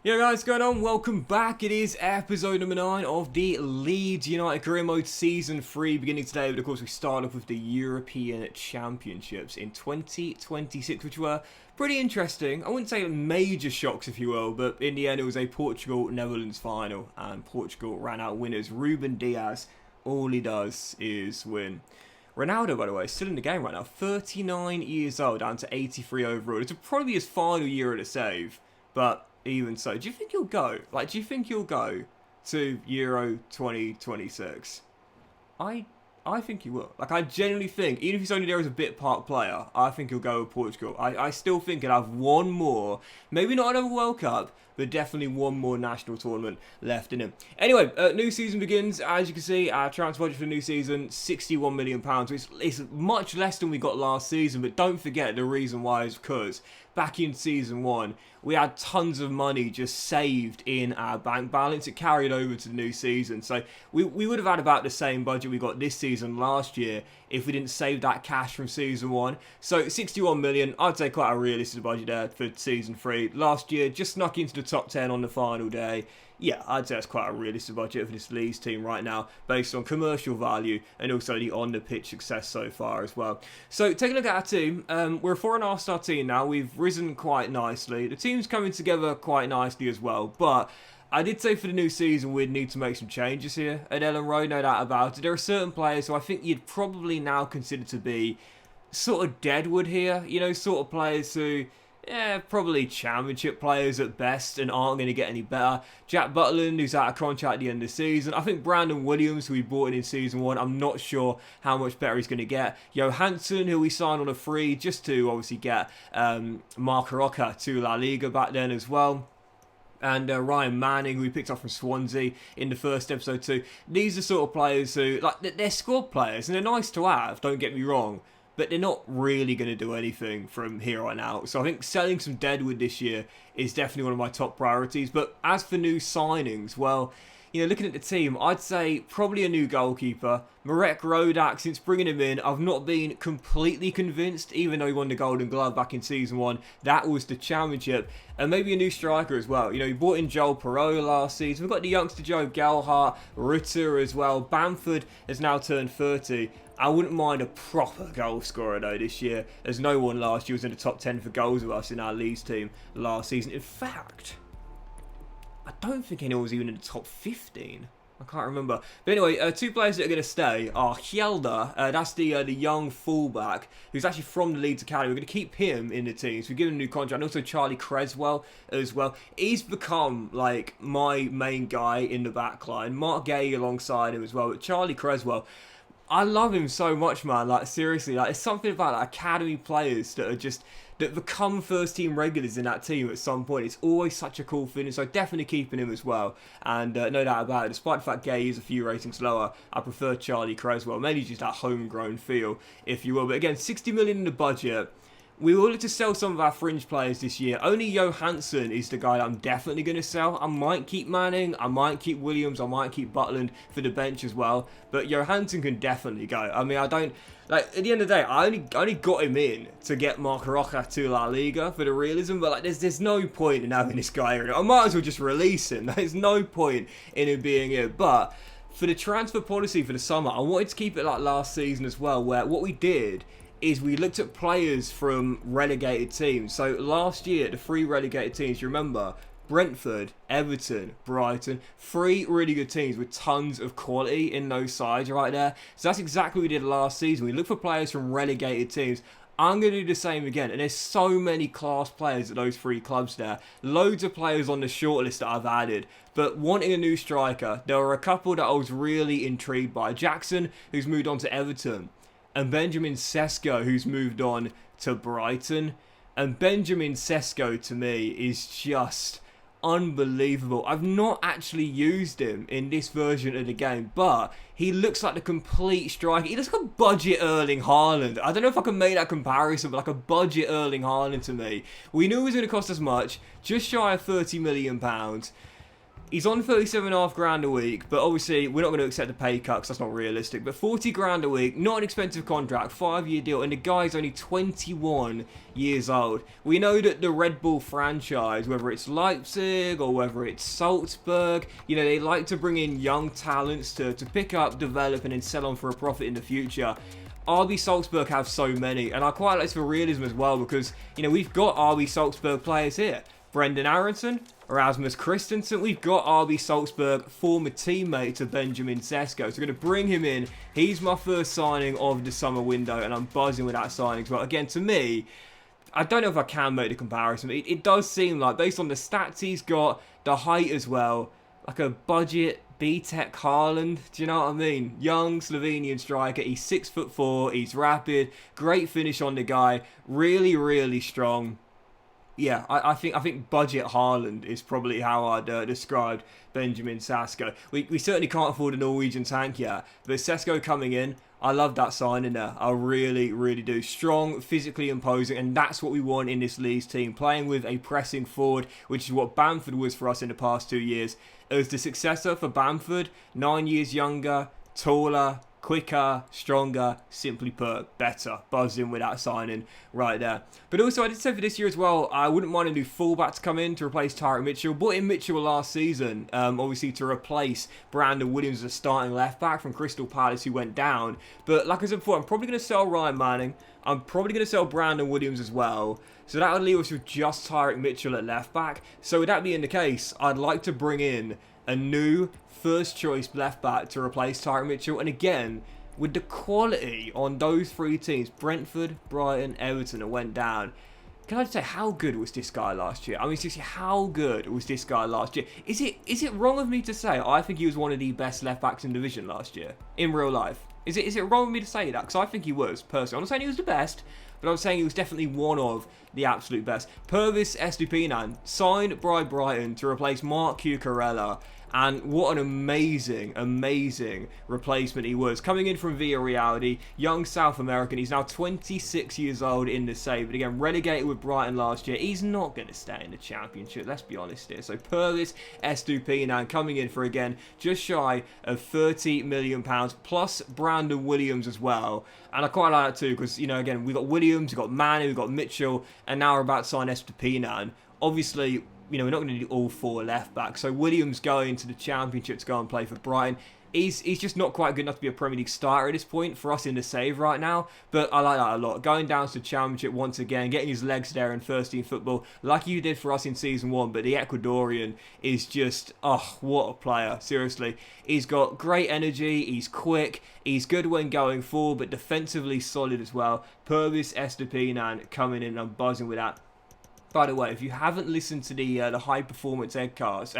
Yo guys, what's going on? Welcome back. It is episode number 9 of the Leeds United Career Mode Season 3 beginning today, but of course we start off with the European Championships in 2026, which were pretty interesting. I wouldn't say major shocks, if you will, but in the end it was a Portugal-Netherlands final, and Portugal ran out winners. Ruben Diaz, all he does is win. Ronaldo, by the way, still in the game right now, 39 years old, down to 83 overall. It's probably his final year at a save, but even so, do you think he'll go? Do you think he'll go to Euro 2026? I think he will. I genuinely think, even if he's only there as a bit part player, I think he'll go with Portugal. I still think he'll have one more, maybe not another World Cup, but definitely one more national tournament left in him. Anyway, new season begins. As you can see, our transfer budget for the new season, £61 million, which is much less than we got last season, but don't forget the reason why is because back in season 1, we had tons of money just saved in our bank balance. It carried over to the new season. So we would have had about the same budget we got this season last year if we didn't save that cash from season 1. So 61 million, I'd say quite a realistic budget there for season 3. Last year, just snuck into the top 10 on the final day. Yeah, I'd say that's quite a realistic budget for this Leeds team right now, based on commercial value and also the on-the-pitch success so far as well. So, taking a look at our team, we're a 4.5-star team now. We've risen quite nicely. The team's coming together quite nicely as well, but I did say for the new season we'd need to make some changes here at Ellen Road, no doubt about it. There are certain players who I think you'd probably now consider to be sort of deadwood here, you know, sort of players who... yeah, probably championship players at best and aren't going to get any better. Jack Butland, who's out of contract at the end of the season. I think Brandon Williams, who we bought in season 1, I'm not sure how much better he's going to get. Johansson, who we signed on a free just to obviously get Mark Roca to La Liga back then as well. And Ryan Manning, who we picked up from Swansea in the first episode too. These are sort of players who, they're squad players and they're nice to have, don't get me wrong, but they're not really going to do anything from here on out. So I think selling some deadwood this year is definitely one of my top priorities. But as for new signings, well, you know, looking at the team, I'd say probably a new goalkeeper. Marek Rodak, since bringing him in, I've not been completely convinced, even though he won the Golden Glove back in Season 1. That was the championship. And maybe a new striker as well. You know, he brought in Joel Perreault last season. We've got the youngster Joe Gelhardt, Ritter as well. Bamford has now turned 30. I wouldn't mind a proper goal scorer though this year, as no one last year was in the top 10 for goals with us in our Leeds team last season. In fact, I don't think anyone was even in the top 15. I can't remember. But anyway, two players that are going to stay are Hjelde, that's the young fullback, who's actually from the Leeds Academy. We're going to keep him in the team, so we've given him a new contract. And also Charlie Creswell as well. He's become, like, my main guy in the back line. Mark Gay alongside him as well. But Charlie Creswell, I love him so much, man. Like, seriously, like, it's something about like, academy players that are just, that become first team regulars in that team at some point. It's always such a cool feeling, so definitely keeping him as well. And no doubt about it, despite the fact Gay is a few ratings lower, I prefer Charlie Creswell. Mainly just that homegrown feel, if you will. But again, 60 million in the budget. We will look to sell some of our fringe players this year. Only Johansson is the guy that I'm definitely going to sell. I might keep Manning, I might keep Williams, I might keep Butland for the bench as well. But Johansson can definitely go. I mean, I don't... like, at the end of the day, I only got him in to get Mark Roca to La Liga for the realism. But, like, there's no point in having this guy here. I might as well just release him. There's no point in him being here. But for the transfer policy for the summer, I wanted to keep it like last season as well, where what we did is we looked at players from relegated teams. So last year, the 3 relegated teams, you remember, Brentford, Everton, Brighton, 3 really good teams with tons of quality in those sides right there. So that's exactly what we did last season. We looked for players from relegated teams. I'm going to do the same again. And there's so many class players at those 3 clubs there. Loads of players on the shortlist that I've added. But wanting a new striker, there were a couple that I was really intrigued by. Jackson, who's moved on to Everton. And Benjamin Sesko, who's moved on to Brighton. And Benjamin Sesko, to me, is just unbelievable. I've not actually used him in this version of the game, but he looks like the complete striker. He looks like a budget Erling Haaland. I don't know if I can make that comparison, but like a budget Erling Haaland to me. We knew it was going to cost us much, just shy of £30 million. He's on 37.5 grand a week, but obviously we're not going to accept the pay cut because that's not realistic. But 40 grand a week, not an expensive contract, 5-year deal, and the guy's only 21 years old. We know that the Red Bull franchise, whether it's Leipzig or whether it's Salzburg, you know, they like to bring in young talents to pick up, develop, and then sell on for a profit in the future. RB Salzburg have so many, and I quite like this for realism as well because, you know, we've got RB Salzburg players here. Brendan Aronson, Erasmus Christensen. We've got RB Salzburg, former teammate of Benjamin Sesko. So we're going to bring him in. He's my first signing of the summer window, and I'm buzzing with that signing as well. Again, to me, I don't know if I can make the comparison. It does seem like, based on the stats he's got, the height as well, like a budget B-Tech Haaland. Do you know what I mean? Young Slovenian striker. He's 6'4". He's rapid. Great finish on the guy. Really, really strong. Yeah, I think budget Haaland is probably how I'd describe Benjamin Sesko. We certainly can't afford a Norwegian tank yet, but Sesko coming in, I love that signing there. I really, really do. Strong, physically imposing, and that's what we want in this Leeds team. Playing with a pressing forward, which is what Bamford was for us in the past 2 years. As the successor for Bamford, 9 years younger, taller, quicker, stronger, simply put, better. Buzzing with that signing right there. But also, I did say for this year as well, I wouldn't mind a new fullback to come in to replace Tyrick Mitchell. Brought in Mitchell last season, obviously to replace Brandon Williams as a starting left back from Crystal Palace who went down. But like I said before, I'm probably going to sell Ryan Manning. I'm probably going to sell Brandon Williams as well. So that would leave us with just Tyrick Mitchell at left back. So with that being the case, I'd like to bring in a new first choice left back to replace Tyrick Mitchell. And again, with the quality on those three teams, Brentford, Brighton, Everton, that went down, can I just say, how good was this guy last year? I mean, seriously, how good was this guy last year? Is it wrong of me to say I think he was one of the best left backs in the division last year in real life? Is it wrong of me to say that? Because I think he was, personally. I'm not saying he was the best, but I'm saying he was definitely one of the absolute best. Purvis Estupinan signed by Brighton to replace Mark Cucurella. And what an amazing, amazing replacement he was. Coming in from Villarreal, the young South American. He's now 26 years old in the save. But again, relegated with Brighton last year. He's not going to stay in the Championship, let's be honest here. So Purvis Estupinan coming in for, again, just shy of £30 million. Plus Brandon Williams as well. And I quite like that too because, you know, again, we've got Williams, we've got Manny, we've got Mitchell. And now we're about to sign Estupinan. Obviously, you know, we're not going to do all four left backs. So Williams going to the Championship to go and play for Brighton. He's just not quite good enough to be a Premier League starter at this point for us in the save right now. But I like that a lot. Going down to the Championship once again, getting his legs there in first team football, like you did for us in Season 1. But the Ecuadorian is just, oh, what a player. Seriously. He's got great energy. He's quick. He's good when going forward, but defensively solid as well. Purvis Estupinan coming in. I'm buzzing with that. By the way, if you haven't listened to the High Performance podcast,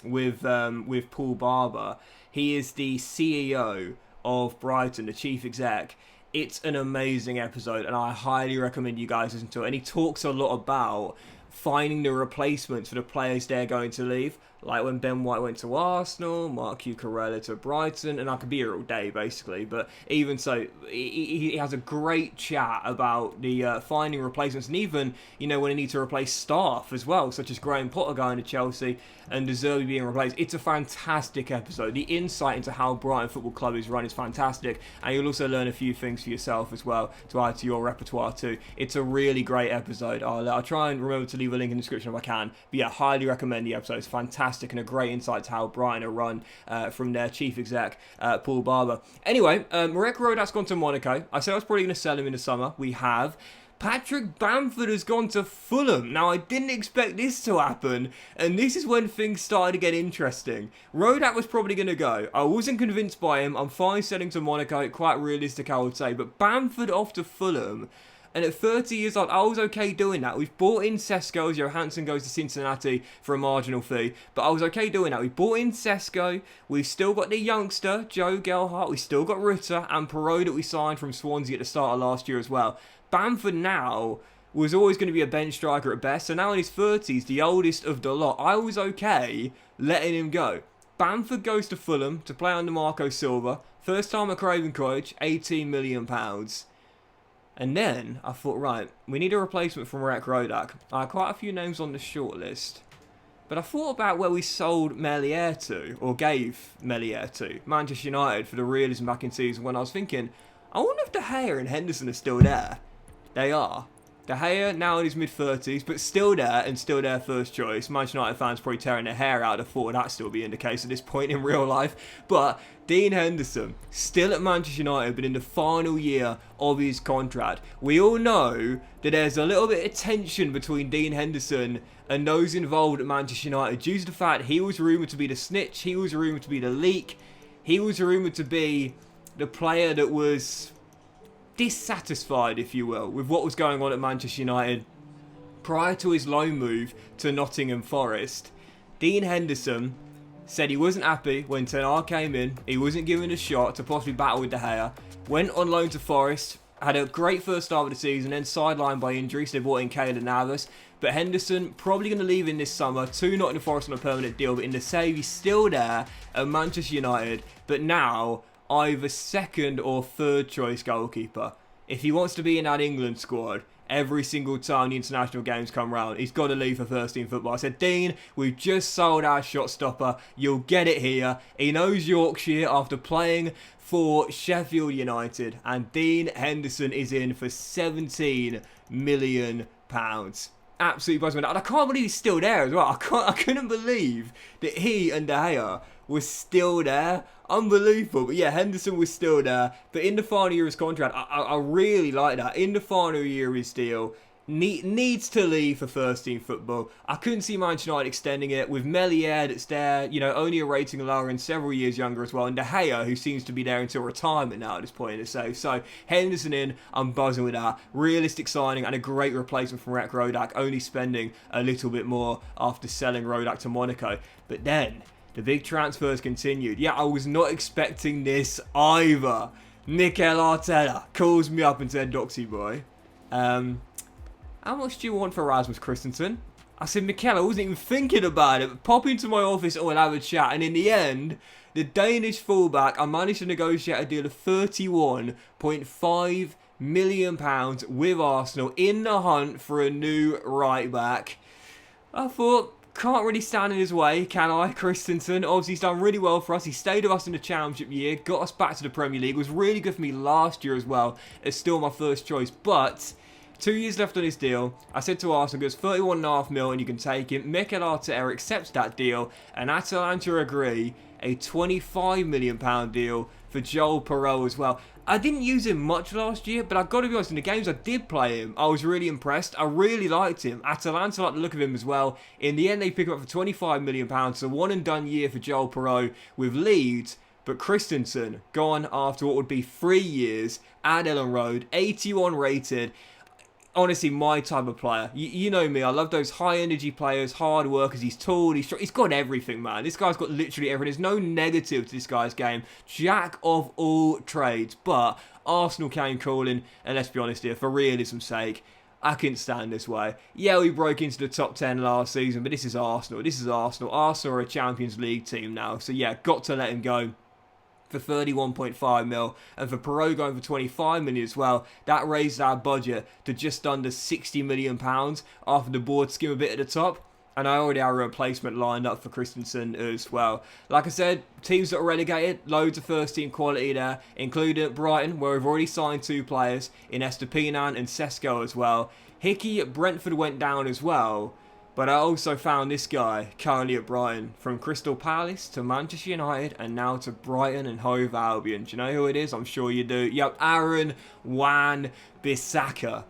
with Paul Barber, he is the CEO of Brighton, the chief exec. It's an amazing episode, and I highly recommend you guys listen to it. And he talks a lot about finding the replacements for the players they're going to leave. Like when Ben White went to Arsenal, Mark Cucurella to Brighton, and I could be here all day, basically. But even so, he has a great chat about the finding replacements, and even, you know, when they need to replace staff as well, such as Graham Potter going to Chelsea and De Zerbi being replaced. It's a fantastic episode. The insight into how Brighton Football Club is run is fantastic, and you'll also learn a few things for yourself as well to add to your repertoire too. It's a really great episode. I'll try and remember to leave a link in the description if I can. But yeah, highly recommend the episode. It's fantastic and a great insight to how Brighton are run from their chief exec, Paul Barber. Anyway, Marek Rodak's gone to Monaco. I said I was probably going to sell him in the summer. We have. Patrick Bamford has gone to Fulham. Now, I didn't expect this to happen, and this is when things started to get interesting. Rodak was probably going to go. I wasn't convinced by him. I'm fine selling to Monaco. Quite realistic, I would say. But Bamford off to Fulham. And at 30 years old, I was okay doing that. We've bought in Sesko as Johansson goes to Cincinnati for a marginal fee. But I was okay doing that. We bought in Sesko. We've still got the youngster, Joe Gelhardt. We've still got Rutter and Perot that we signed from Swansea at the start of last year as well. Bamford now was always going to be a bench striker at best. So now in his 30s, the oldest of the lot, I was okay letting him go. Bamford goes to Fulham to play under Marco Silva. First time at Craven Cottage, £18 million. And then I thought, right, we need a replacement for Marek Rodak. I had quite a few names on the shortlist. But I thought about where we sold Melier to, or gave Melier to, Manchester United, for the realism back in season when I was thinking, I wonder if De Gea and Henderson are still there. They are. De Gea now in his mid-30s, but still there and still their first choice. Manchester United fans probably tearing their hair out of thought that still being the case at this point in real life. But Dean Henderson, still at Manchester United, but in the final year of his contract. We all know that there's a little bit of tension between Dean Henderson and those involved at Manchester United due to the fact he was rumoured to be the snitch, he was rumoured to be the leak, he was rumoured to be the player that was dissatisfied, if you will, with what was going on at Manchester United prior to his loan move to Nottingham Forest. Dean Henderson said he wasn't happy when Ten Hag came in, he wasn't given a shot to possibly battle with De Gea, went on loan to Forest, had a great first start of the season, then sidelined by injuries. They brought in Keylor Navas, but Henderson probably going to leave in this summer to Nottingham Forest on a permanent deal, but in the save he's still there at Manchester United, but now either second or third choice goalkeeper. If he wants to be in that England squad every single time the international games come round, he's got to leave for first team football. I said, Dean, we've just sold our shot stopper. You'll get it here. He knows Yorkshire after playing for Sheffield United, and Dean Henderson is in for £17 million. Absolutely buzzing. And I can't believe he's still there as well. I couldn't believe that he and De Gea was still there. Unbelievable. But yeah, Henderson was still there. But in the final year of his contract, I really like that. In the final year of his deal, needs to leave for first team football. I couldn't see Manchester United extending it with Melier that's there, you know, only a rating lower and several years younger as well, and De Gea, who seems to be there until retirement now at this point in the save. So Henderson in, I'm buzzing with that. Realistic signing and a great replacement from Rek Rodak, only spending a little bit more after selling Rodak to Monaco. But then the big transfers continued. Yeah, I was not expecting this either. Mikel Arteta calls me up and said, Doxy boy, how much do you want for Rasmus Christensen? I said, Mikel, I wasn't even thinking about it. But pop into my office and we'll have a chat. And in the end, the Danish fullback, I managed to negotiate a deal of £31.5 million with Arsenal in the hunt for a new right back. I thought, can't really stand in his way, can I? Christensen, obviously he's done really well for us. He stayed with us in the Championship year, got us back to the Premier League, was really good for me last year as well. It's still my first choice, but 2 years left on his deal. I said to Arsenal, goes 31.5 mil and you can take him. Mikel Arteta accepts that deal, and Atalanta agree a £25 million deal for Joel Perreault as well. I didn't use him much last year, but I've got to be honest, in the games I did play him, I was really impressed. I really liked him. Atalanta liked the look of him as well. In the end, they pick him up for £25 million, so one and done year for Joel Perreault with Leeds. But Christensen gone after what would be 3 years at Ellen Road, 81 rated. Honestly, my type of player. You know me, I love those high energy players, hard workers. He's tall, he's strong, he's got everything, man. This guy's got literally everything. There's no negative to this guy's game. Jack of all trades. But Arsenal came calling, and let's be honest here, for realism's sake, I couldn't stand this way. Yeah, we broke into the top 10 last season, but this is Arsenal. This is Arsenal. Arsenal are a Champions League team now. So yeah, got to let him go for 31.5 mil, and for Perreault going for 25 million as well. That raised our budget to just under 60 million pounds after the board skim a bit at the top, and I already have a replacement lined up for Christensen as well. Like I said, teams that are relegated, loads of first team quality there, including at Brighton, where we've already signed 2 players in Estupiñán and Sesko as well. Hickey at Brentford went down as well. But I also found this guy currently at Brighton, from Crystal Palace to Manchester United and now to Brighton and Hove Albion. Do you know who it is? I'm sure you do. Yep, Aaron Wan-Bissaka.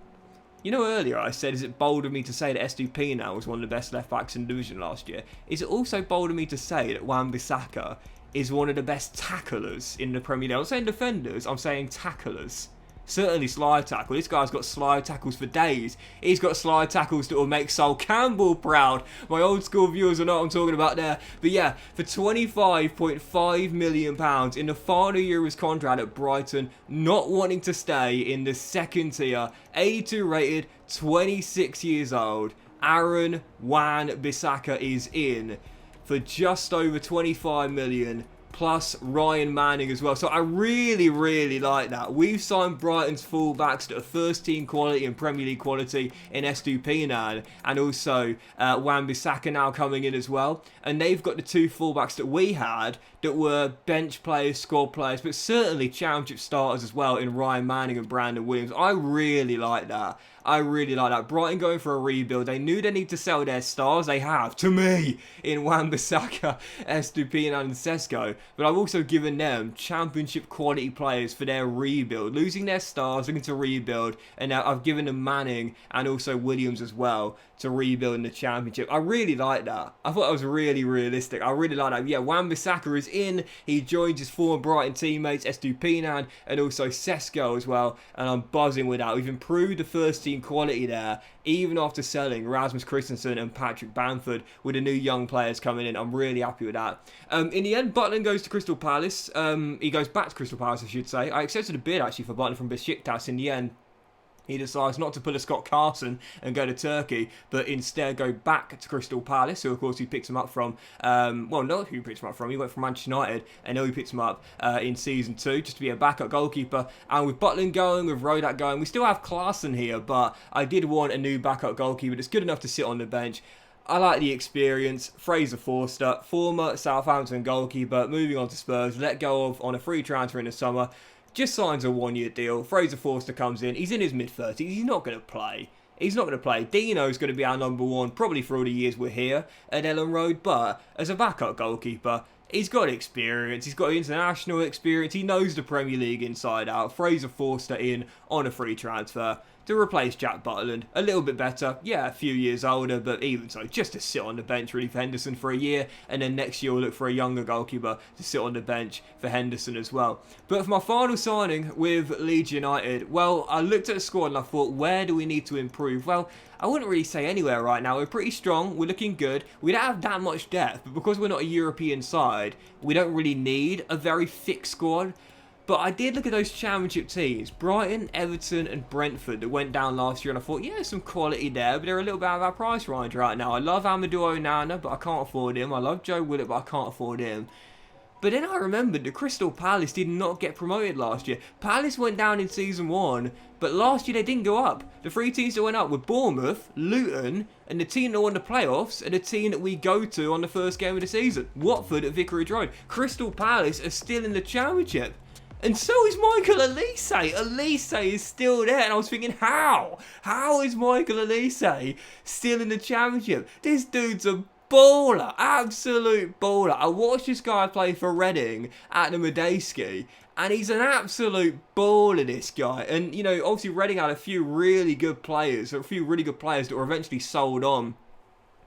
You know, earlier I said, is it bold of me to say that Estupiñán was one of the best left backs in the division last year? Is it also bold of me to say that Wan-Bissaka is one of the best tacklers in the Premier League? I'm not saying defenders, I'm saying tacklers. Certainly slide tackle. This guy's got slide tackles for days. He's got slide tackles that will make Sol Campbell proud. My old school viewers will know what I'm talking about there. But yeah, for £25.5 million in the final year of his contract at Brighton, not wanting to stay in the second tier, 82 rated, 26 years old, Aaron Wan-Bissaka is in for just over 25 million plus Ryan Manning as well. So I really, really like that. We've signed Brighton's fullbacks that are first team quality and Premier League quality in Estupiñán, and also Wan-Bissaka now coming in as well. And they've got the two fullbacks that we had that were bench players, squad players, but certainly championship starters as well in Ryan Manning and Brandon Williams. I really like that. I really like that. Brighton going for a rebuild. They knew they need to sell their stars. They have, to me, in Wan-Bissaka, Estupiñán and Sesko. But I've also given them championship quality players for their rebuild. Losing their stars, looking to rebuild. And now I've given them Manning and also Williams as well to rebuild in the championship. I really like that. I thought that was really realistic. I really like that. Yeah, Wan-Bissaka is in. He joins his former Brighton teammates, Estupiñán and also Sesko as well. And I'm buzzing with that. We've improved the first team quality there, even after selling Rasmus Christensen and Patrick Bamford with the new young players coming in. I'm really happy with that. In the end, Butland goes to Crystal Palace. He goes back to Crystal Palace, I should say. I accepted a bid actually for Butland from Besiktas. In the end, he decides not to pull a Scott Carson and go to Turkey, but instead go back to Crystal Palace, who of course he picks him up from, well, not who he picks him up from, he went from Manchester United, and now he picks him up in Season 2, just to be a backup goalkeeper. And with Butland going, with Rodak going, we still have Klaassen here, but I did want a new backup goalkeeper that's good enough to sit on the bench. I like the experience. Fraser Forster, former Southampton goalkeeper, moving on to Spurs, let go of on a free transfer in the summer. Just signs a one-year deal. Fraser Forster comes in. He's in his mid-30s. He's not going to play. He's not going to play. Dino's going to be our number one, probably for all the years we're here at Ellen Road. But as a backup goalkeeper, he's got experience. He's got international experience. He knows the Premier League inside out. Fraser Forster in on a free transfer to replace Jack Butland. A little bit better. Yeah, a few years older, but even so, just to sit on the bench really for Henderson for a year, and then next year we'll look for a younger goalkeeper to sit on the bench for Henderson as well. But for my final signing with Leeds United, well, I looked at the squad and I thought, where do we need to improve? Well, I wouldn't really say anywhere right now. We're pretty strong. We're looking good. We don't have that much depth, but because we're not a European side, we don't really need a very thick squad. But I did look at those championship teams, Brighton, Everton and Brentford, that went down last year, and I thought, yeah, some quality there, but they're a little bit out of our price range right now. I love Amadou Onana, but I can't afford him. I love Joe Willett, but I can't afford him. But then I remembered that Crystal Palace did not get promoted last year. Palace went down in Season 1, but last year they didn't go up. The three teams that went up were Bournemouth, Luton, and the team that won the playoffs, and the team that we go to on the first game of the season, Watford at Vicarage Road. Crystal Palace are still in the championship. And so is Michael Elise. Elise is still there. And I was thinking, how? How is Michael Elise still in the championship? This dude's a baller. Absolute baller. I watched this guy play for Reading at the Medeski. And he's an absolute baller, this guy. And, you know, obviously Reading had a few really good players. A few really good players that were eventually sold on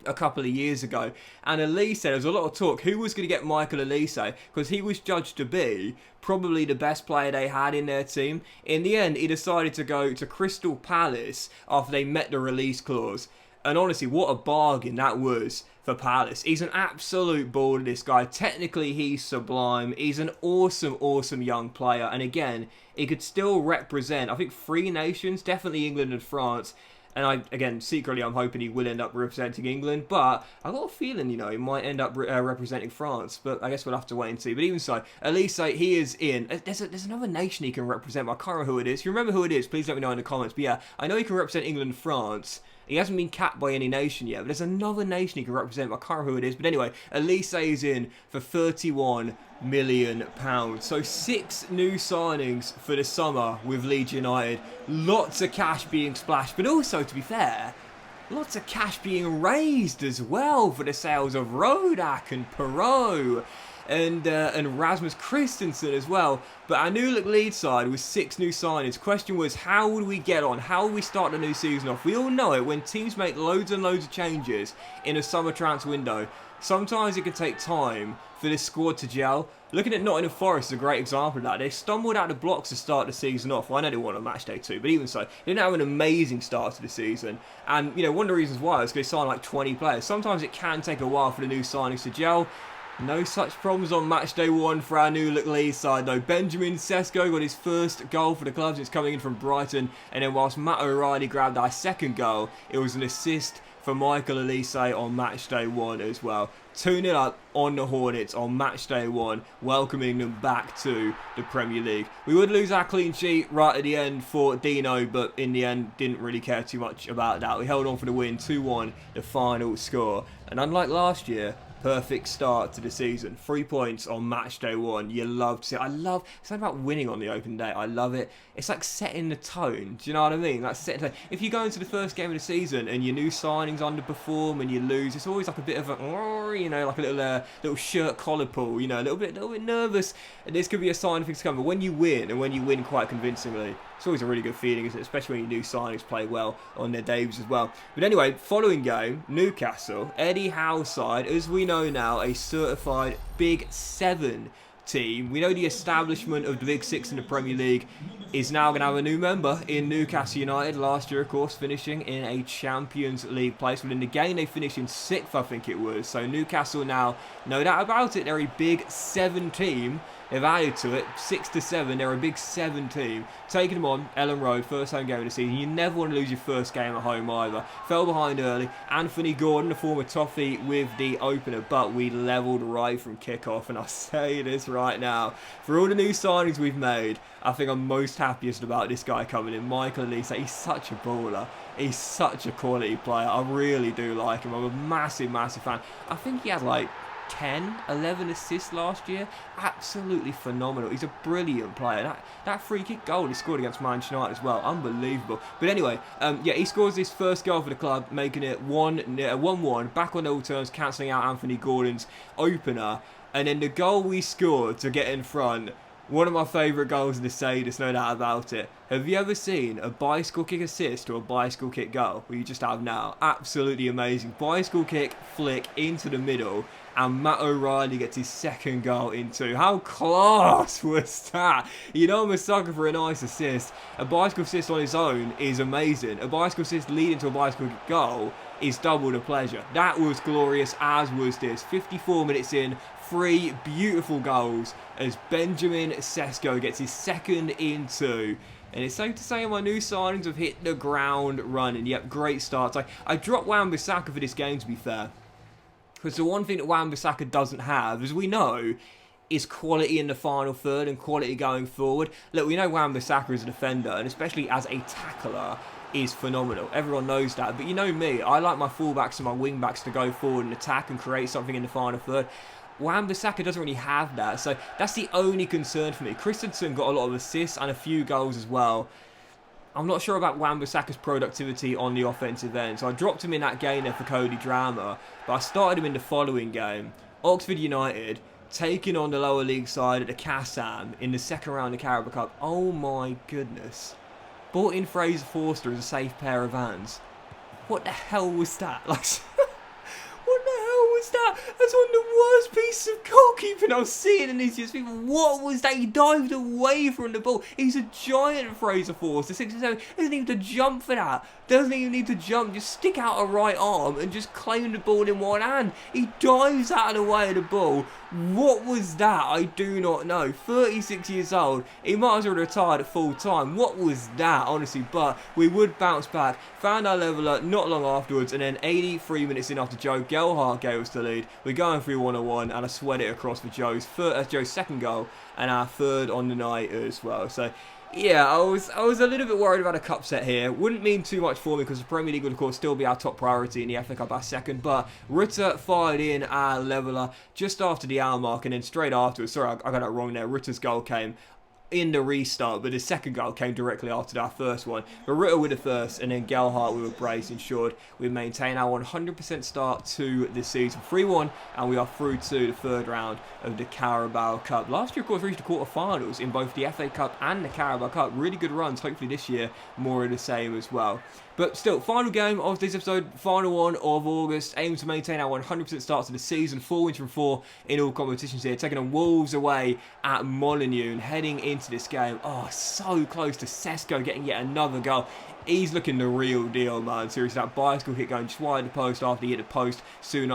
a couple of years ago, and Elise, there was a lot of talk who was going to get Michael Elise, because he was judged to be probably the best player they had in their team. In the end, he decided to go to Crystal Palace after they met the release clause, and honestly, what a bargain that was for Palace. He's an absolute baller, this guy. Technically, he's sublime. He's an awesome young player, and again, he could still represent, I think, 3 nations, definitely England and France. And again, secretly, I'm hoping he will end up representing England. But I've got a feeling, you know, he might end up representing France. But I guess we'll have to wait and see. But even so, Elise, he is in. There's another nation he can represent, but I can't remember who it is. If you remember who it is, please let me know in the comments. But yeah, I know he can represent England and France. He hasn't been capped by any nation yet, but there's another nation he can represent, but I can't remember who it is. But anyway, Elise is in for £31 million. So 6 new signings for the summer with Leeds United. Lots of cash being splashed, but also, to be fair, lots of cash being raised as well for the sales of Rodak and Perot. And Rasmus Christensen as well. But our new look Leeds side was 6 new signings. Question was, how would we get on? How would we start the new season off? We all know it, when teams make loads and loads of changes in a summer transfer window, sometimes it can take time for this squad to gel. Looking at Nottingham Forest is a great example of that. They stumbled out the blocks to start the season off. Well, I know they won on match day 2, but even so, they didn't have an amazing start to the season. And, you know, one of the reasons why is because they signed like 20 players. Sometimes it can take a while for the new signings to gel. No such problems on match day 1 for our new look Leeds side though. Benjamin Sesko got his first goal for the club since coming in from Brighton, and then whilst Matt O'Reilly grabbed our second goal, it was an assist for Michael Elise on match day 1 as well. 2-0 up on the Hornets on match day 1, welcoming them back to the Premier League. We would lose our clean sheet right at the end for Dino, but in the end didn't really care too much about that. We held on for the win, 2-1 the final score. And unlike last year, perfect start to the season. 3 points on match day 1. You love to see it. I love, it's not about winning on the open day. I love it. It's like setting the tone. Do you know what I mean? Like setting the tone. If you go into the first game of the season and your new signings underperform and you lose, it's always like a bit of a, you know, like a little shirt collar pull, you know, a little bit nervous. And this could be a sign of things to come. But when you win, and when you win quite convincingly, it's always a really good feeling, isn't it? Especially when your new signings play well on their debuts as well. But anyway, following game, Newcastle, Eddie Howe's side, as we know now, a certified Big 7 team. We know the establishment of the Big 6 in the Premier League is now going to have a new member in Newcastle United. Last year, of course, finishing in a Champions League place. But in the game, they finished in 6th, I think it was. So Newcastle now, no doubt about it, they're a Big 7 team. They've added to it, 6-7, they're a Big 7 team. Taking them on, Ellen Road, first home game of the season. You never want to lose your first game at home either. Fell behind early. Anthony Gordon, the former toffee, with the opener, but we levelled right from kickoff. And I say this right now, for all the new signings we've made, I think I'm most happiest about this guy coming in, Michael Elise. He's such a baller. He's such a quality player. I really do like him. I'm a massive, massive fan. I think he had like 10, 11 assists last year. Absolutely phenomenal. He's a brilliant player. That free kick goal he scored against Manchester United as well. Unbelievable. But anyway, yeah, he scores his first goal for the club, making it 1-1. Back on level terms, cancelling out Anthony Gordon's opener. And then the goal we scored to get in front, one of my favourite goals in the Say, there's no doubt about it. Have you ever seen a bicycle kick assist or a bicycle kick goal? Well, you just have now. Absolutely amazing. Bicycle kick, flick into the middle, and Matt O'Reilly gets his second goal in 2. How class was that? You know I'm a sucker for a nice assist. A bicycle assist on its own is amazing. A bicycle assist leading to a bicycle kick goal is double the pleasure. That was glorious, as was this. 54 minutes in, 3 beautiful goals as Benjamin Sesko gets his second in 2. And it's safe to say my new signings have hit the ground running. Yep, great starts. I dropped Wan-Bissaka for this game, to be fair. Because the one thing that Wan-Bissaka doesn't have, as we know, is quality in the final third and quality going forward. Look, we know Wan-Bissaka as a defender, and especially as a tackler, is phenomenal. Everyone knows that. But you know me, I like my fullbacks and my wingbacks to go forward and attack and create something in the final third. Wan-Bissaka doesn't really have that, so that's the only concern for me. Christensen got a lot of assists and a few goals as well. I'm not sure about Wan-Bissaka's productivity on the offensive end, so I dropped him in that game there for Cody Drama, but I started him in the following game. Oxford United taking on the lower league side at the Kassam in the second round of the Carabao Cup. Oh my goodness. Brought in Fraser Forster as a safe pair of hands. What the hell was that? Like, what the hell was that? That's one of the worst pieces of goalkeeping I've seen in these years. People, what was that? He dived away from the ball. He's a giant, Fraser Forster. 6'7". Doesn't need to jump for that. Doesn't even need to jump. Just stick out a right arm and just claim the ball in one hand. He dives out of the way of the ball. What was that? I do not know. 36 years old. He might as well have retired at full time. What was that, honestly? But we would bounce back. Found our leveller not long afterwards. And then 83 minutes in after Joe Gelhardt gave us the lead, we're going through 1-1. And I sweat it across for Joe's second goal. And our third on the night as well. So yeah, I was a little bit worried about a cup set here. Wouldn't mean too much for me because the Premier League would of course still be our top priority in the FA Cup our second. But Ritter fired in our leveller just after the hour mark, and then straight afterwards, sorry I got that wrong there, Ritter's goal came in the restart, but his second goal came directly after our first one. But Ritter with the first, and then Gelhardt with a brace ensured we maintain our 100% start to this season. 3-1, and we are through to the third round of the Carabao Cup. Last year, of course, we reached the quarterfinals in both the FA Cup and the Carabao Cup. Really good runs. Hopefully this year, more of the same as well. But still, final game of this episode, final one of August. Aim to maintain our 100% start to the season. 4 wins from 4 in all competitions here. Taking on Wolves away at Molineux and heading into this game. Oh, so close to Sesko getting yet another goal. He's looking the real deal, man. Seriously, that bicycle kick going just wide of the post after he hit the post soon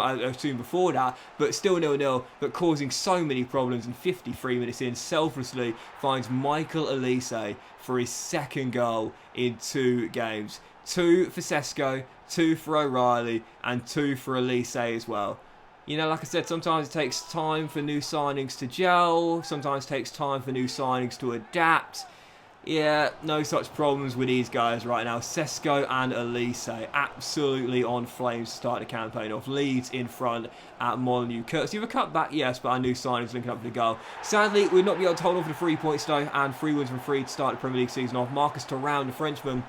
before that. But still 0-0, but causing so many problems. And 53 minutes in, selflessly finds Michael Elise for his second goal in 2 games. 2 for Sesko, 2 for O'Reilly, and 2 for Elise as well. You know, like I said, sometimes it takes time for new signings to gel. Sometimes it takes time for new signings to adapt. Yeah, no such problems with these guys right now. Sesko and Elise absolutely on flames to start the campaign off. Leeds in front at Molineux. Courtesy of a cutback, yes, but our new signings linking up for the goal. Sadly, we'll not be able to hold on for the 3 points though, and 3 wins from 3 to start the Premier League season off. Marcus Thuram, the Frenchman,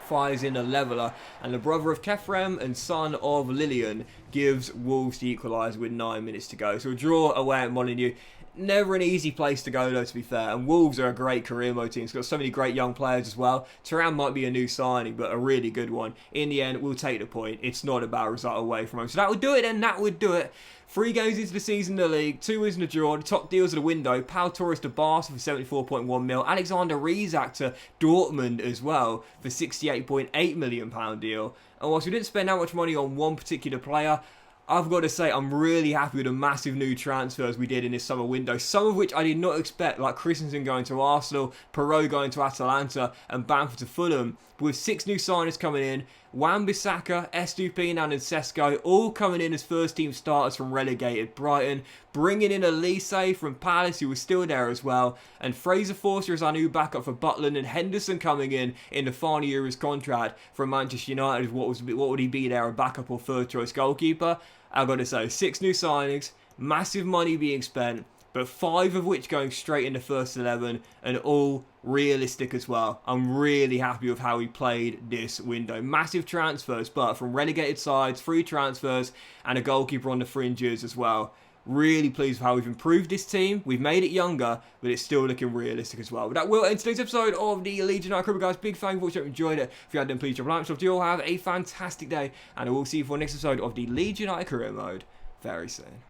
fires in a leveller, and the brother of Kefrem and son of Lillian gives Wolves the equaliser with 9 minutes to go. So a draw away at Molineux. Never an easy place to go though, to be fair, and Wolves are a great career mode team. It's got so many great young players as well. Thuram might be a new signing, but a really good one. In the end, we'll take the point. It's not a bad result away from home. So that would do it then, that would do it. 3 games into the season in the league, 2 wins and a draw, the top deals of the window. Pau Torres to Barca for 74.1 mil. Alexander Isak to Dortmund as well for £68.8 million deal. And whilst we didn't spend that much money on one particular player, I've got to say, I'm really happy with the massive new transfers we did in this summer window. Some of which I did not expect, like Christensen going to Arsenal, Perrault going to Atalanta, and Bamford to Fulham. But with 6 new signings coming in, Wan-Bissaka, Estupiñán and Sesko all coming in as first team starters from relegated Brighton, bringing in Elise from Palace, who was still there as well, and Fraser Forster as our new backup for Butland, and Henderson coming in the final year of his contract from Manchester United. What would he be there, a backup or third choice goalkeeper? I've got to say, 6 new signings, massive money being spent, but 5 of which going straight into first 11, and all realistic as well. I'm really happy with how we played this window. Massive transfers, but from relegated sides, 3 transfers, and a goalkeeper on the fringes as well. Really pleased with how we've improved this team. We've made it younger, but it's still looking realistic as well. But that will end today's episode of the Leeds United Cribble, guys. Big thank you for watching. If you enjoyed it. If you had, then please drop a like. So you all have a fantastic day, and I will see you for the next episode of the Leeds United Career Mode very soon.